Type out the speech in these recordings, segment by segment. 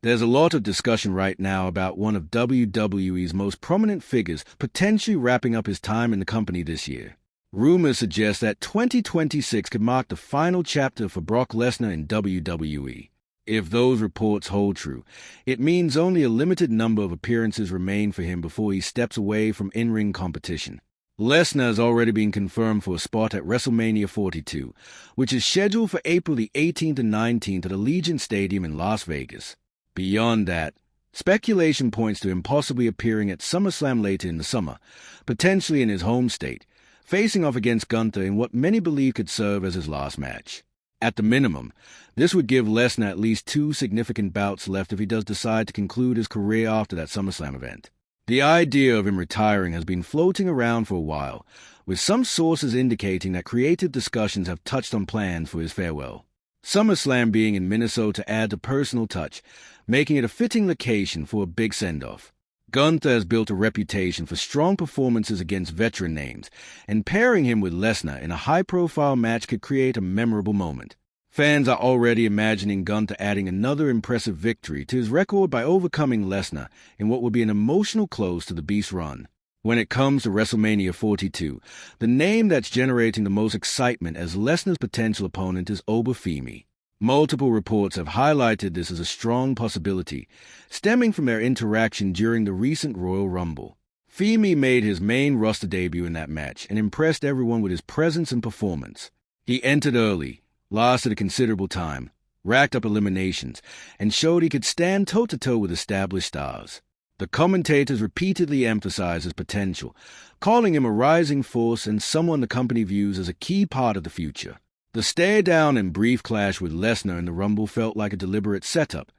There's a lot of discussion right now about one of WWE's most prominent figures potentially wrapping up his time in the company this year. Rumors suggest that 2026 could mark the final chapter for Brock Lesnar in WWE. If those reports hold true, it means only a limited number of appearances remain for him before he steps away from in-ring competition. Lesnar has already been confirmed for a spot at WrestleMania 42, which is scheduled for April the 18th and 19th at Allegiant Stadium in Las Vegas. Beyond that, speculation points to him possibly appearing at SummerSlam later in the summer, potentially in his home state, facing off against Gunther in what many believe could serve as his last match. At the minimum, this would give Lesnar at least 2 significant bouts left if he does decide to conclude his career after that SummerSlam event. The idea of him retiring has been floating around for a while, with some sources indicating that creative discussions have touched on plans for his farewell. SummerSlam being in Minnesota adds a personal touch, making it a fitting location for a big send-off. Gunther has built a reputation for strong performances against veteran names, and pairing him with Lesnar in a high-profile match could create a memorable moment. Fans are already imagining Gunther adding another impressive victory to his record by overcoming Lesnar in what will be an emotional close to the Beast's run. When it comes to WrestleMania 42, the name that's generating the most excitement as Lesnar's potential opponent is Femi. Multiple reports have highlighted this as a strong possibility, stemming from their interaction during the recent Royal Rumble. Femi made his main roster debut in that match and impressed everyone with his presence and performance. He entered early, lasted a considerable time, racked up eliminations, and showed he could stand toe-to-toe with established stars. The commentators repeatedly emphasized his potential, calling him a rising force and someone the company views as a key part of the future. The stare-down and brief clash with Lesnar in the Rumble felt like a deliberate setup,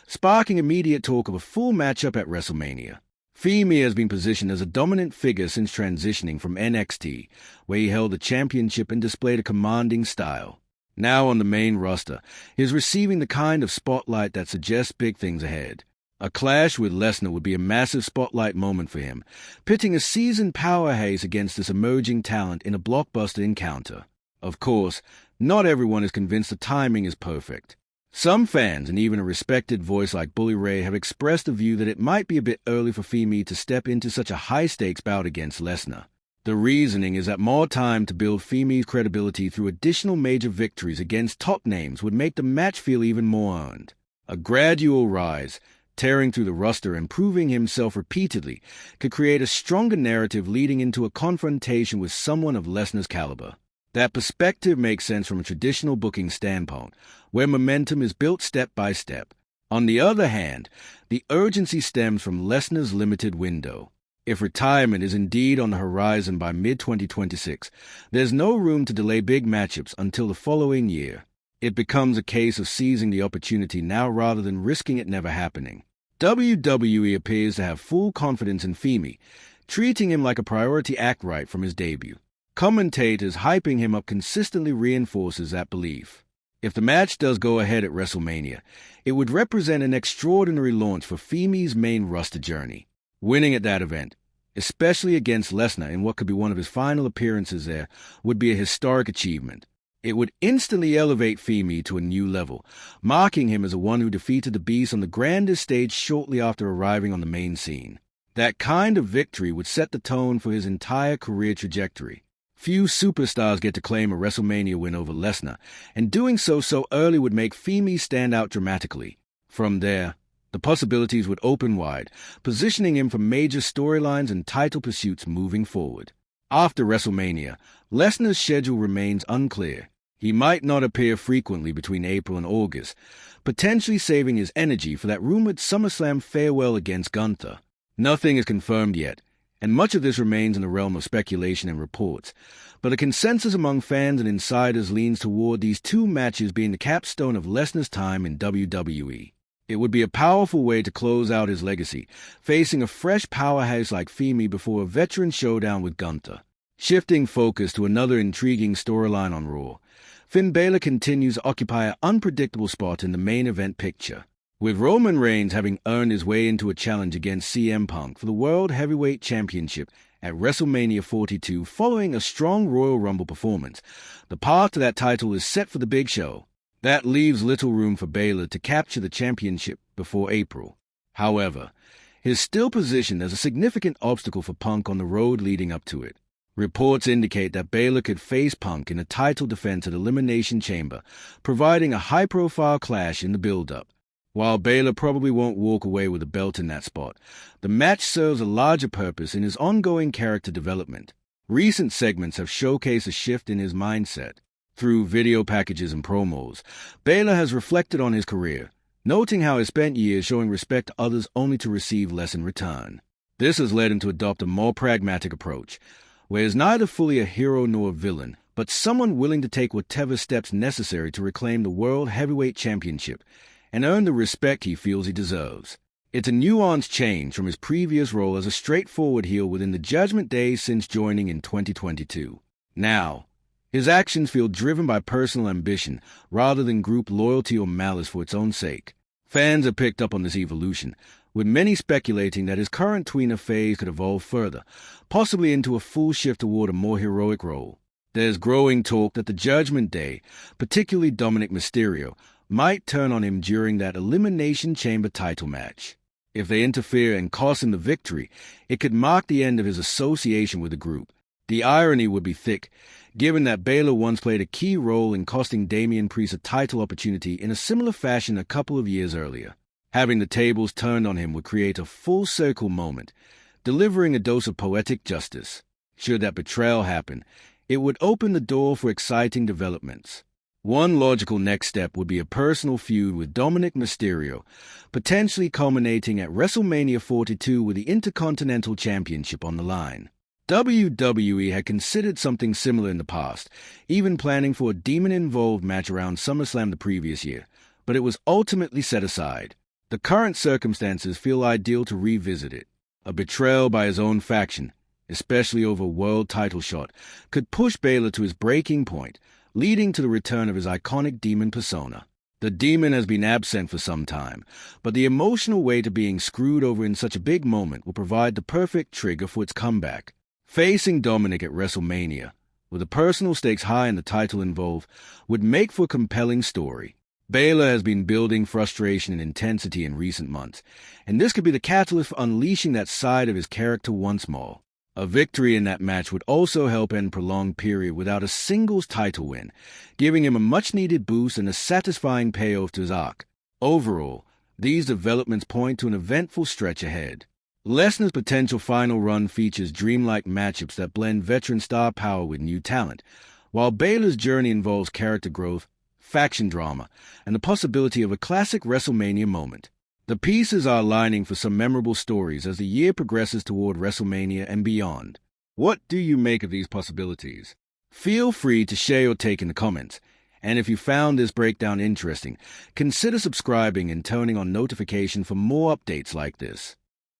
sparking immediate talk of a full matchup at WrestleMania. Femi has been positioned as a dominant figure since transitioning from NXT, where he held the championship and displayed a commanding style. Now on the main roster, he is receiving the kind of spotlight that suggests big things ahead. A clash with Lesnar would be a massive spotlight moment for him, pitting a seasoned powerhouse against this emerging talent in a blockbuster encounter. Of course, not everyone is convinced the timing is perfect. Some fans, and even a respected voice like Bully Ray, have expressed the view that it might be a bit early for Femi to step into such a high-stakes bout against Lesnar. The reasoning is that more time to build Femi's credibility through additional major victories against top names would make the match feel even more earned. A gradual rise, tearing through the roster and proving himself repeatedly, could create a stronger narrative leading into a confrontation with someone of Lesnar's caliber. That perspective makes sense from a traditional booking standpoint, where momentum is built step by step. On the other hand, the urgency stems from Lesnar's limited window. If retirement is indeed on the horizon by mid-2026, there's no room to delay big matchups until the following year. It becomes a case of seizing the opportunity now rather than risking it never happening. WWE appears to have full confidence in Femi, treating him like a priority act right from his debut. Commentators hyping him up consistently reinforces that belief. If the match does go ahead at WrestleMania, it would represent an extraordinary launch for Femi's main roster journey. Winning at that event, especially against Lesnar in what could be one of his final appearances there, would be a historic achievement. It would instantly elevate Femi to a new level, marking him as the one who defeated the Beast on the grandest stage shortly after arriving on the main scene. That kind of victory would set the tone for his entire career trajectory. Few superstars get to claim a WrestleMania win over Lesnar, and doing so early would make Femi stand out dramatically. From there, the possibilities would open wide, positioning him for major storylines and title pursuits moving forward. After WrestleMania, Lesnar's schedule remains unclear. He might not appear frequently between April and August, potentially saving his energy for that rumored SummerSlam farewell against Gunther. Nothing is confirmed yet, and much of this remains in the realm of speculation and reports, but a consensus among fans and insiders leans toward these 2 matches being the capstone of Lesnar's time in WWE. It would be a powerful way to close out his legacy, facing a fresh powerhouse like Femi before a veteran showdown with Gunther. Shifting focus to another intriguing storyline on Raw, Finn Balor continues to occupy an unpredictable spot in the main event picture, with Roman Reigns having earned his way into a challenge against CM Punk for the World Heavyweight Championship at WrestleMania 42 following a strong Royal Rumble performance. The path to that title is set for the Big Show. That leaves little room for Balor to capture the championship before April. However, he is still positioned as a significant obstacle for Punk on the road leading up to it. Reports indicate that Balor could face Punk in a title defense at Elimination Chamber, providing a high-profile clash in the build-up. While Balor probably won't walk away with a belt in that spot, the match serves a larger purpose in his ongoing character development. Recent segments have showcased a shift in his mindset. Through video packages and promos, Balor has reflected on his career, noting how he spent years showing respect to others only to receive less in return. This has led him to adopt a more pragmatic approach, where he is neither fully a hero nor a villain, but someone willing to take whatever steps necessary to reclaim the World Heavyweight Championship and earn the respect he feels he deserves. It's a nuanced change from his previous role as a straightforward heel within the Judgment Day since joining in 2022. Now, his actions feel driven by personal ambition rather than group loyalty or malice for its own sake. Fans have picked up on this evolution, with many speculating that his current tweener phase could evolve further, possibly into a full shift toward a more heroic role. There's growing talk that the Judgment Day, particularly Dominic Mysterio, might turn on him during that Elimination Chamber title match. If they interfere and cost him the victory, it could mark the end of his association with the group. The irony would be thick, given that Balor once played a key role in costing Damian Priest a title opportunity in a similar fashion a couple of years earlier. Having the tables turned on him would create a full-circle moment, delivering a dose of poetic justice. Should that betrayal happen, it would open the door for exciting developments. One logical next step would be a personal feud with Dominic Mysterio, potentially culminating at WrestleMania 42 with the Intercontinental Championship on the line. WWE had considered something similar in the past, even planning for a demon-involved match around SummerSlam the previous year, but it was ultimately set aside. The current circumstances feel ideal to revisit it. A betrayal by his own faction, especially over a world title shot, could push Balor to his breaking point, leading to the return of his iconic demon persona. The demon has been absent for some time, but the emotional weight of being screwed over in such a big moment will provide the perfect trigger for its comeback. Facing Dominic at WrestleMania, with the personal stakes high and the title involved, would make for a compelling story. Balor has been building frustration and intensity in recent months, and this could be the catalyst for unleashing that side of his character once more. A victory in that match would also help end a prolonged period without a singles title win, giving him a much-needed boost and a satisfying payoff to his arc. Overall, these developments point to an eventful stretch ahead. Lesnar's potential final run features dreamlike matchups that blend veteran star power with new talent, while Balor's journey involves character growth, faction drama, and the possibility of a classic WrestleMania moment. The pieces are aligning for some memorable stories as the year progresses toward WrestleMania and beyond. What do you make of these possibilities? Feel free to share your take in the comments, and if you found this breakdown interesting, consider subscribing and turning on notifications for more updates like this.